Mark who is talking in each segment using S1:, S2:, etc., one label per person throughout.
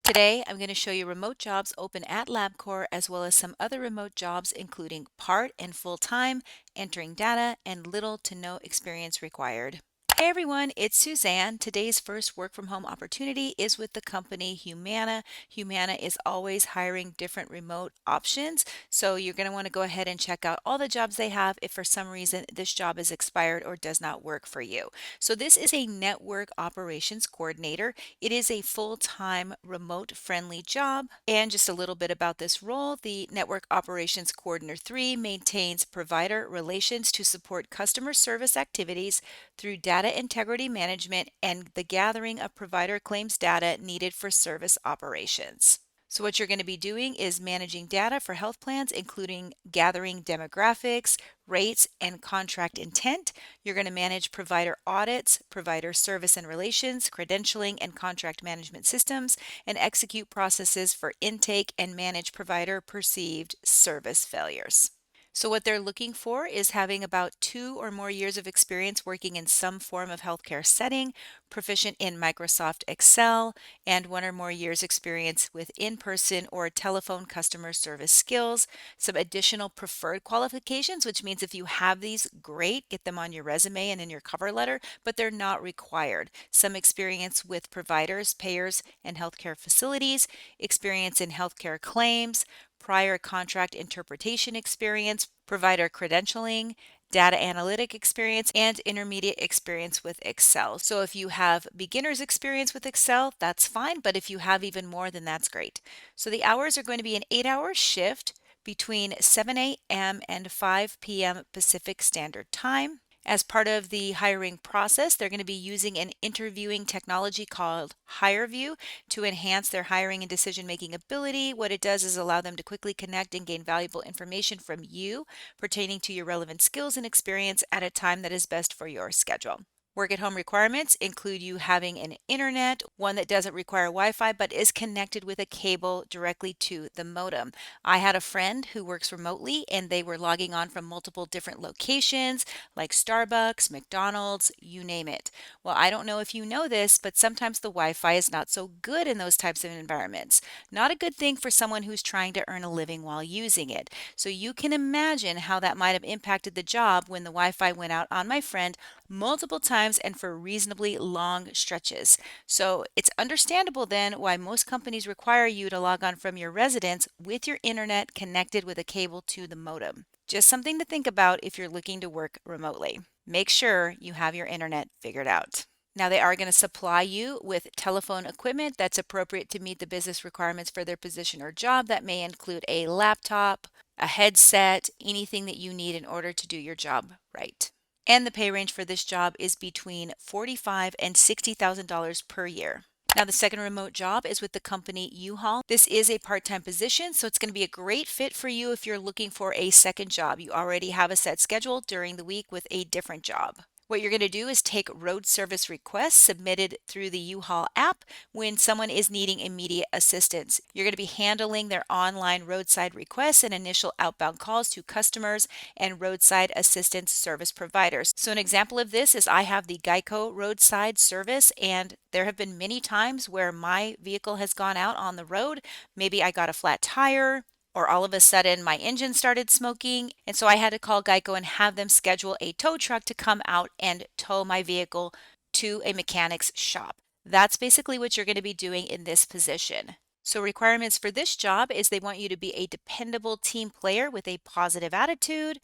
S1: Today, I'm going to show you remote jobs open at Labcorp as well as some other remote jobs including part and full-time, entering data, and little to no experience required. Hey everyone, it's Suzanne. Today's first work from home opportunity is with the company Humana. Humana is always hiring different remote options, so you're going to want to go ahead and check out all the jobs they have if for some reason this job is expired or does not work for you. So this is a network operations coordinator. It is a full-time remote friendly job. And just a little bit about this role, the Network Operations Coordinator 3 maintains provider relations to support customer service activities through data integrity management and the gathering of provider claims data needed for service operations. So what you're going to be doing is managing data for health plans, including gathering demographics, rates, and contract intent. You're going to manage provider audits, provider service and relations, credentialing, and contract management systems, and execute processes for intake and manage provider perceived service failures. So what they're looking for is having about 2 or more years of experience working in some form of healthcare setting, proficient in Microsoft Excel, and 1 or more years experience with in-person or telephone customer service skills. Some additional preferred qualifications, which means if you have these, great, get them on your resume and in your cover letter, but they're not required. Some experience with providers, payers, and healthcare facilities, experience in healthcare claims, prior contract interpretation experience, provider credentialing, data analytic experience, and intermediate experience with Excel. So if you have beginner's experience with Excel, that's fine, but if you have even more, then that's great. So the hours are going to be an 8-hour shift between 7 a.m. and 5 p.m. Pacific Standard Time. As part of the hiring process, they're going to be using an interviewing technology called HireView to enhance their hiring and decision-making ability. What it does is allow them to quickly connect and gain valuable information from you pertaining to your relevant skills and experience at a time that is best for your schedule. Work at home requirements include you having an internet, one that doesn't require Wi-Fi but is connected with a cable directly to the modem. I had a friend who works remotely and they were logging on from multiple different locations like Starbucks, McDonald's, you name it. Well, I don't know if you know this, but sometimes the Wi-Fi is not so good in those types of environments. Not a good thing for someone who's trying to earn a living while using it. So you can imagine how that might have impacted the job when the Wi-Fi went out on my friend multiple times and for reasonably long stretches. So it's understandable then why most companies require you to log on from your residence with your internet connected with a cable to the modem. Just something to think about if you're looking to work remotely. Make sure you have your internet figured out. Now, they are going to supply you with telephone equipment that's appropriate to meet the business requirements for their position or job. That may include a laptop, a headset, anything that you need in order to do your job right. And the pay range for this job is between $45,000 and $60,000 per year. Now, the second remote job is with the company U-Haul. This is a part-time position, so it's going to be a great fit for you if you're looking for a second job. You already have a set schedule during the week with a different job. What you're going to do is take road service requests submitted through the U-Haul app when someone is needing immediate assistance. You're going to be handling their online roadside requests and initial outbound calls to customers and roadside assistance service providers. So an example of this is I have the Geico roadside service, and there have been many times where my vehicle has gone out on the road. Maybe I got a flat tire, or all of a sudden my engine started smoking, and so I had to call Geico and have them schedule a tow truck to come out and tow my vehicle to a mechanic's shop. That's basically what you're going to be doing in this position. So requirements for this job is they want you to be a dependable team player with a positive attitude,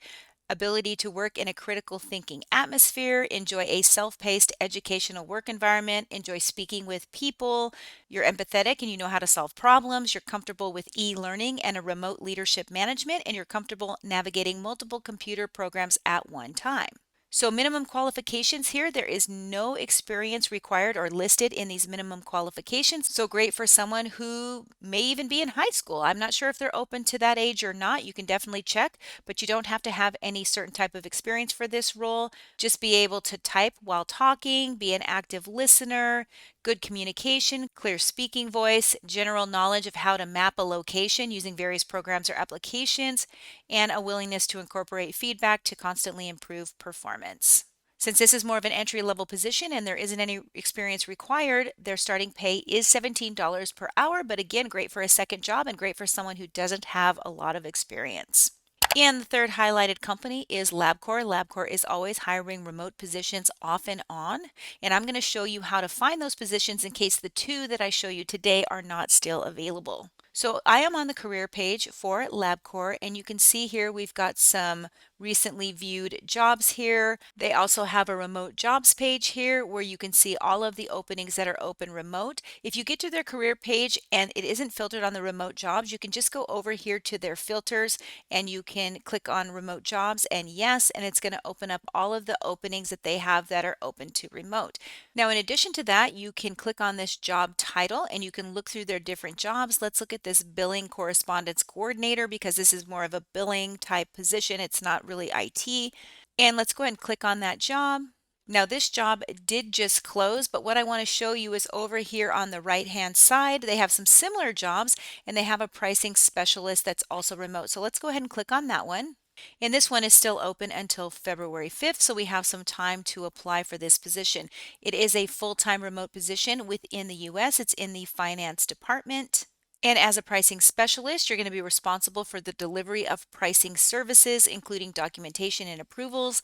S1: ability to work in a critical thinking atmosphere, enjoy a self-paced educational work environment, enjoy speaking with people, you're empathetic and you know how to solve problems, you're comfortable with e-learning and a remote leadership management, and you're comfortable navigating multiple computer programs at one time. So minimum qualifications here, there is no experience required or listed in these minimum qualifications. So great for someone who may even be in high school. I'm not sure if they're open to that age or not. You can definitely check, but you don't have to have any certain type of experience for this role. Just be able to type while talking, be an active listener, good communication, clear speaking voice, general knowledge of how to map a location using various programs or applications, and a willingness to incorporate feedback to constantly improve performance. Since this is more of an entry level position and there isn't any experience required, their starting pay is $17 per hour, but again, great for a second job and great for someone who doesn't have a lot of experience. And the third highlighted company is Labcorp. Labcorp is always hiring remote positions off and on. And I'm going to show you how to find those positions in case the two that I show you today are not still available. So I am on the career page for Labcorp, and you can see here we've got some recently viewed jobs here. They also have a remote jobs page here where you can see all of the openings that are open remote. If you get to their career page and it isn't filtered on the remote jobs, you can just go over here to their filters and you can click on remote jobs and yes, and it's going to open up all of the openings that they have that are open to remote. Now, in addition to that, you can click on this job title and you can look through their different jobs. Let's look at this billing correspondence coordinator because this is more of a billing type position. It's not really IT. And let's go ahead and click on that job. Now this job did just close, but what I want to show you is over here on the right hand side, they have some similar jobs and they have a pricing specialist that's also remote. So let's go ahead and click on that one. And this one is still open until February 5th, so we have some time to apply for this position. It is a full-time remote position within the US. It's in the finance department. And as a pricing specialist, you're going to be responsible for the delivery of pricing services, including documentation and approvals,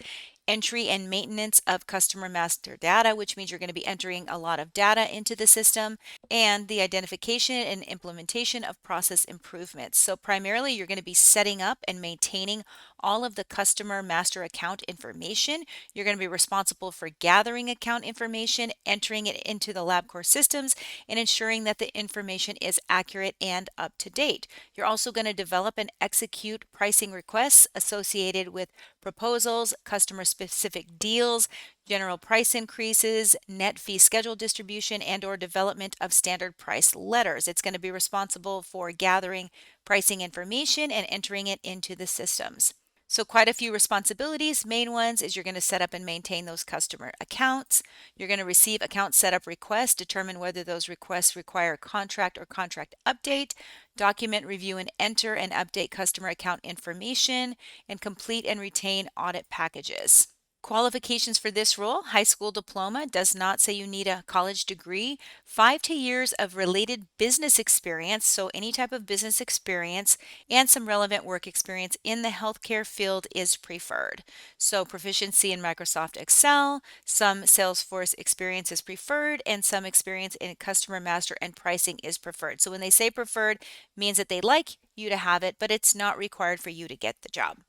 S1: entry and maintenance of customer master data, which means you're going to be entering a lot of data into the system, and the identification and implementation of process improvements. So primarily, you're going to be setting up and maintaining all of the customer master account information. You're going to be responsible for gathering account information, entering it into the Labcorp systems, and ensuring that the information is accurate and up to date. You're also going to develop and execute pricing requests associated with proposals, customer specific deals, general price increases, net fee schedule distribution, and or development of standard price letters. It's going to be responsible for gathering pricing information and entering it into the systems. So quite a few responsibilities. Main ones is you're going to set up and maintain those customer accounts. You're going to receive account setup requests, determine whether those requests require contract or contract update, document, review, and enter and update customer account information, and complete and retain audit packages. Qualifications for this role: high school diploma, does not say you need a college degree, 5 to years of related business experience, so any type of business experience, and some relevant work experience in the healthcare field is preferred. So proficiency in Microsoft Excel, some Salesforce experience is preferred, and some experience in customer master and pricing is preferred. So when they say preferred, means that they'd like you to have it, but it's not required for you to get the job.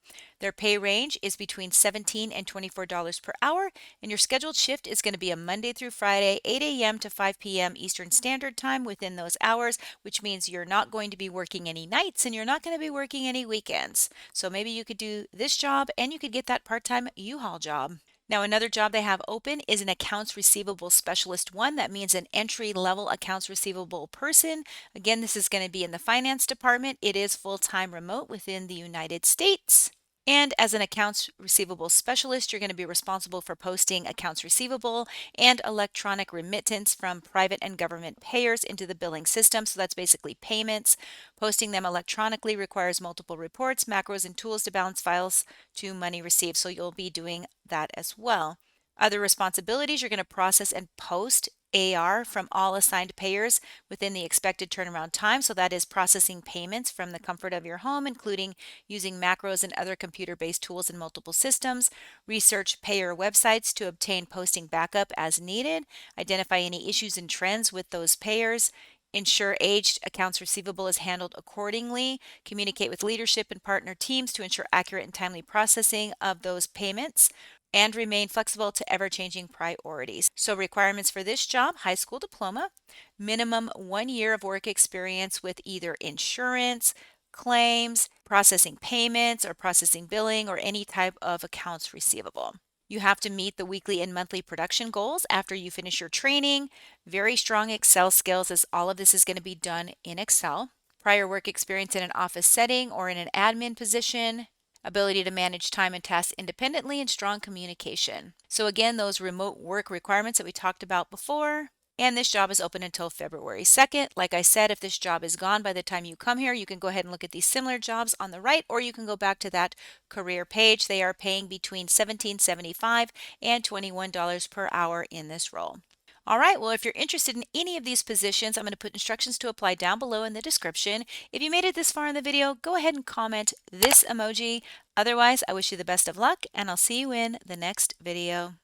S1: Their pay range is between $17 and $24 per hour, and your scheduled shift is going to be a Monday through Friday, 8 a.m. to 5 p.m. Eastern Standard Time within those hours, which means you're not going to be working any nights and you're not going to be working any weekends. So maybe you could do this job and you could get that part-time U-Haul job. Now, another job they have open is an accounts receivable specialist one. That means an entry-level accounts receivable person. Again, this is going to be in the finance department. It is full-time remote within the United States. And as an accounts receivable specialist, you're going to be responsible for posting accounts receivable and electronic remittance from private and government payers into the billing system. So that's basically payments. Posting them electronically requires multiple reports, macros, and tools to balance files to money received. So you'll be doing that as well. Other responsibilities: you're going to process and post AR from all assigned payers within the expected turnaround time. So that is processing payments from the comfort of your home, including using macros and other computer-based tools in multiple systems. Research payer websites to obtain posting backup as needed. Identify any issues and trends with those payers. Ensure aged accounts receivable is handled accordingly. Communicate with leadership and partner teams to ensure accurate and timely processing of those payments, and remain flexible to ever-changing priorities. So requirements for this job: high school diploma, minimum 1 year of work experience with either insurance, claims, processing payments, or processing billing, or any type of accounts receivable. You have to meet the weekly and monthly production goals after you finish your training. Very strong Excel skills, as all of this is going to be done in Excel. Prior work experience in an office setting or in an admin position. Ability to manage time and tasks independently, and strong communication. So again, those remote work requirements that we talked about before. and this job is open until February 2nd. Like I said, if this job is gone by the time you come here, you can go ahead and look at these similar jobs on the right, or you can go back to that career page. They are paying between $17.75 and $21 per hour in this role. All right, well, if you're interested in any of these positions, I'm going to put instructions to apply down below in the description. If you made it this far in the video, go ahead and comment this emoji. Otherwise, I wish you the best of luck, and I'll see you in the next video.